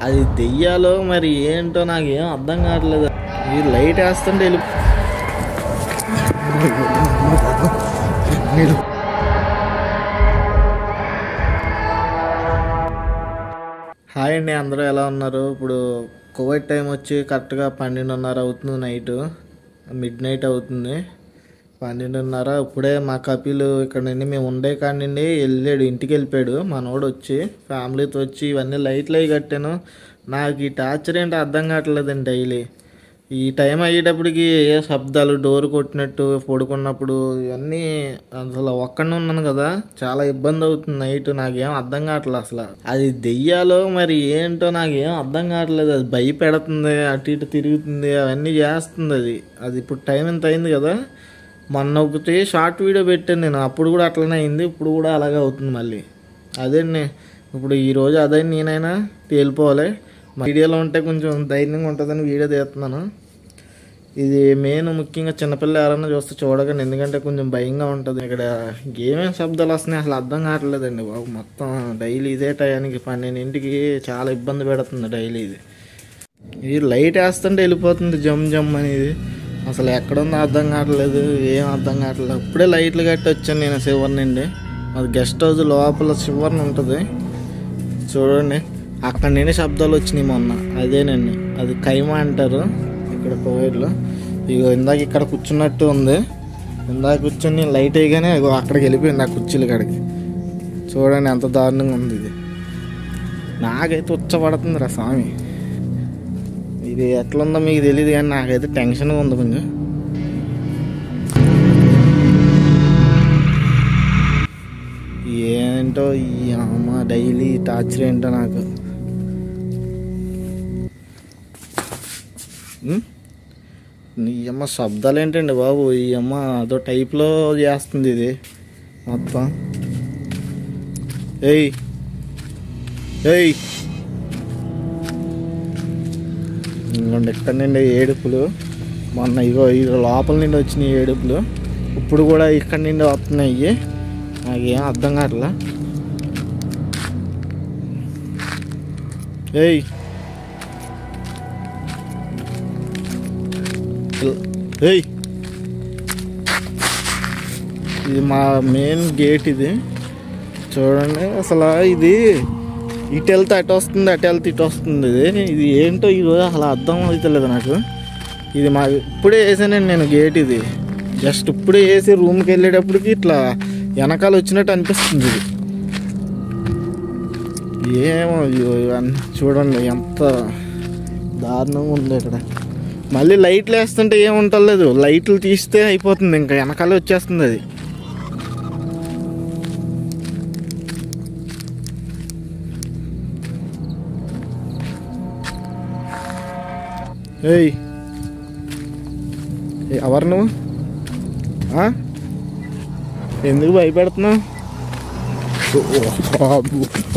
అది దెయ్యాలో మరి ఏంటో నాకేం అర్థం కావట్లేదు. ఈ లైట్ వేస్తుంటే వెళ్ళి హాయ్ అండి, అందరూ ఎలా ఉన్నారు? ఇప్పుడు కోవిడ్ టైం వచ్చి కరెక్ట్గా 12:30 అవుతుంది, మిడ్ నైట్ అవుతుంది. 12:30 ఇప్పుడే మా కపిల్ ఇక్కడ నుండి మేము ఉండే కాడి నుండి వెళ్ళాడు, ఇంటికి వెళ్ళిపోయాడు. మనోడు వచ్చి ఫ్యామిలీతో వచ్చి ఇవన్నీ లైట్లు అవి కట్టాను. నాకు ఈ టార్చర్ ఏంటో అర్థం కావట్లేదండి. డైలీ ఈ టైం అయ్యేటప్పటికి ఏ శబ్దాలు, డోర్ కొట్టినట్టు, పడుకున్నప్పుడు ఇవన్నీ అసలు ఒక్కడే ఉన్నాను కదా, చాలా ఇబ్బంది అవుతుంది నైట్. నాకేం అర్థం కావట్లేదు అసలు. అది దెయ్యాలో మరి ఏంటో నాకేం అర్థం కావట్లేదు. అది భయపెడుతుంది, అటు ఇటు తిరుగుతుంది, అవన్నీ చేస్తుంది. అది ఇప్పుడు టైం ఎంత అయింది కదా. మొన్న ఒకటి షార్ట్ వీడియో పెట్టాను నేను, అప్పుడు కూడా అట్లనే అయింది, ఇప్పుడు కూడా అలాగే అవుతుంది మళ్ళీ. అదేండి ఇప్పుడు ఈరోజు అదే నేనైనా తేలిపోవాలి. వీడియోలో ఉంటే కొంచెం ధైర్యంగా ఉంటుందని వీడియో తీస్తున్నాను. ఇది మెయిన్ ముఖ్యంగా చిన్నపిల్లలు ఎవరైనా చూస్తే చూడకండి, ఎందుకంటే కొంచెం భయంగా ఉంటుంది. ఇక్కడ ఏమేమి శబ్దాలు వస్తున్నాయి అసలు అర్థం కావట్లేదండి బాబు. మొత్తం డైలీ ఇదే టయానికి 12ంటికి చాలా ఇబ్బంది పెడుతుంది డైలీ. ఇది లైట్ వేస్తుంటే వెళ్ళిపోతుంది జమ్ జమ్ అనేది. అసలు ఎక్కడుందో అర్థం కావట్లేదు, ఏం అర్థం కావట్లేదు. ఇప్పుడే లైట్లు కట్టి వచ్చాను నేను శివర్ నుండి. అది గెస్ట్ హౌస్ లోపల శివర్ని ఉంటుంది చూడండి, అక్కడి నుండి శబ్దాలు వచ్చినాయి మొన్న. అదేనండి, అది కైమా అంటారు ఇక్కడ కోవిడ్లో. ఇగో ఇందాక ఇక్కడ కూర్చున్నట్టు ఉంది, ఇందాక కూర్చొని లైట్ వేయగానే అక్కడికి వెళ్ళిపోయింది, ఆ కుర్చీల కాడికి. చూడండి ఎంత దారుణంగా ఉంది ఇది. నాకైతే ఉచ్చపడుతుంది రా స్వామి. ఇది ఎట్లుందో మీకు తెలియదు కానీ నాకైతే టెన్షన్గా ఉంది కొంచెం. ఏంటో ఈ అమ్మ డైలీ టార్చర్ ఏంటో నాకు. ఈ అమ్మ శబ్దాలు ఏంటండి బాబు, ఈ అమ్మ అదో టైప్లో చేస్తుంది ఇది మొత్తం. ఏయ్ ఏయ్ ఇంకోండి ఇక్కడ నుండి ఏడుపులు. మొన్న ఇగో లోపల నుండి వచ్చినాయి ఏడుపులు, ఇప్పుడు కూడా ఇక్కడ నుండి వస్తున్నాయి. నాకేం అర్థం కావట్లా. ఏయ్ ఏయ్ ఇది మా మెయిన్ గేట్. ఇది చూడండి అసలు ఇది ఇటు వెళ్తే అటు వస్తుంది, అటు వెళ్తే ఇటు వస్తుంది. ఇది ఏంటో ఈరోజు అసలు అర్థం అవుతలేదు నాకు. ఇది మా ఇప్పుడే వేసానండి నేను గేట్. ఇది జస్ట్ ఇప్పుడే వేసి రూమ్కి వెళ్ళేటప్పటికి ఇట్లా వెనకాల వచ్చినట్టు అనిపిస్తుంది. ఇది ఏమో చూడండి ఎంత దారుణంగా ఉంది ఇక్కడ. మళ్ళీ లైట్లు వేస్తుంటే ఏముంటలేదు, లైట్లు తీస్తే అయిపోతుంది, ఇంకా వెనకాలే వచ్చేస్తుంది అది. ఏయ్ ఎవరు నువ్వు? ఎందుకు భయపెడుతున్నావు?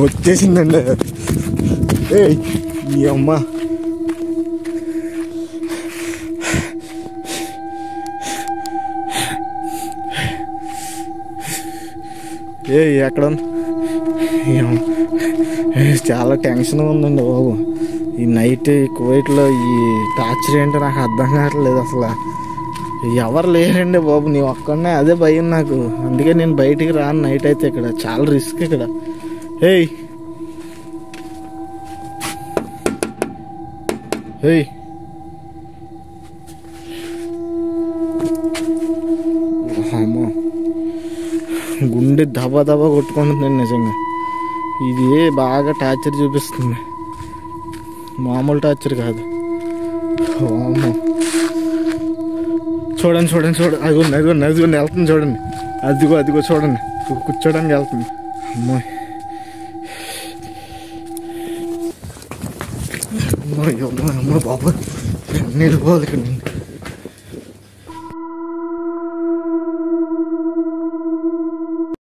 వచ్చేసిందండి. ఏయ్ ఈ అమ్మ ఎక్కడ చాలా టెన్షన్ ఉందండి బాబు. ఈ నైట్ కువైట్లో ఈ టార్చర్ ఏంటో నాకు అర్థం కావట్లేదు అసలు. ఎవరు లేరండి బాబు, నీ ఒక్కడనే, అదే భయం నాకు. అందుకే నేను బయటికి రాను నైట్ అయితే. ఇక్కడ చాలా రిస్క్ ఇక్కడ. ఏయ్ ఏయ్ అమ్మో గుండె దబా దబా కొట్టుకుంటుందండి నిజంగా. ఇది బాగా టార్చర్ చూపిస్తుంది, మామూలు టార్చర్ కాదు. అమ్మో చూడండి చూడండి చూడండి, అదిగోండి అదిగోండి అదిగోండి వెళ్తుంది చూడండి, అదిగో అదిగో చూడండి, కూర్చోడానికి వెళ్తుంది. అమ్మో అమ్మో అమ్మో అమ్మో బాబు, నీళ్ళు పోవాలి ఇక్కడ.